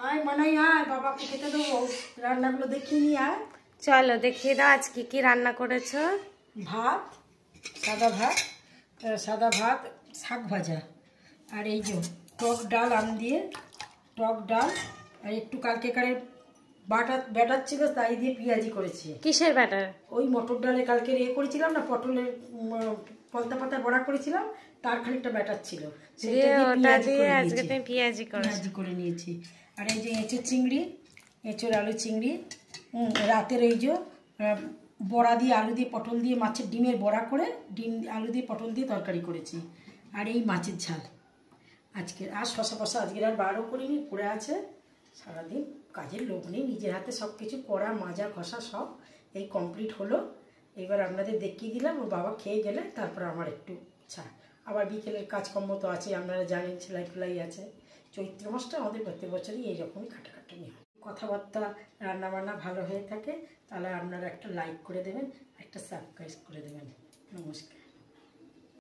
আয় মানাই আয়, বাবাকে খেতে দেবো। রান্নাগুলো দেখিয়ে নিয়ে আয়। চলো দেখিয়ে দাও আজকে কি রান্না করেছো। ভাত, সাদা ভাত, শাক ভাজা, আর এই যে টক ডাল আম দিয়ে, টক ডাল, আর একটু কালকেকারের ব্যাটার ছিল তাই দিয়ে পেঁয়াজি করেছি। কিসের ব্যাটার? ওই মটর ডালে কালকে করেছিলাম না, পটলের পলতা পাতা বড়া করেছিলাম, তার খানিকটা ব্যাটার ছিল, পেঁয়াজি করে নিয়েছি। আর এই যে এঁচোড় আলু চিংড়ি, রাতের এই যে বড়া দিয়ে আলু দিয়ে পটল দিয়ে মাছের ডিমের বড়া করে ডিম আলু দিয়ে পটল দিয়ে তরকারি করেছি। আর এই মাছের ঝাল আজকে। আর শশা আজকের আর বারও করিনি, পড়ে আছে। সারাদিন কাজের লোক নেই, নিজের হাতে সব কিছু করা, মাজা ঘষা সব এই কমপ্লিট হলো। এবার আপনাদের দেখিয়ে দিলাম, ওর বাবা খেয়ে গেলে তারপর আমার একটু আবার বিকেলের কাজকর্ম তো আছে, আপনারা জানেন, সেলাই ফেলাই আছে। চৈত্র মাসটা আমাদের প্রত্যেক বছরই এইরকমই খাটাখাটনি হয়। কথাবার্তা রান্নাবান্না ভালো হয়ে থাকে তাহলে আপনারা একটা লাইক করে দেবেন, একটা সাবস্ক্রাইব করে দেবেন। নমস্কার।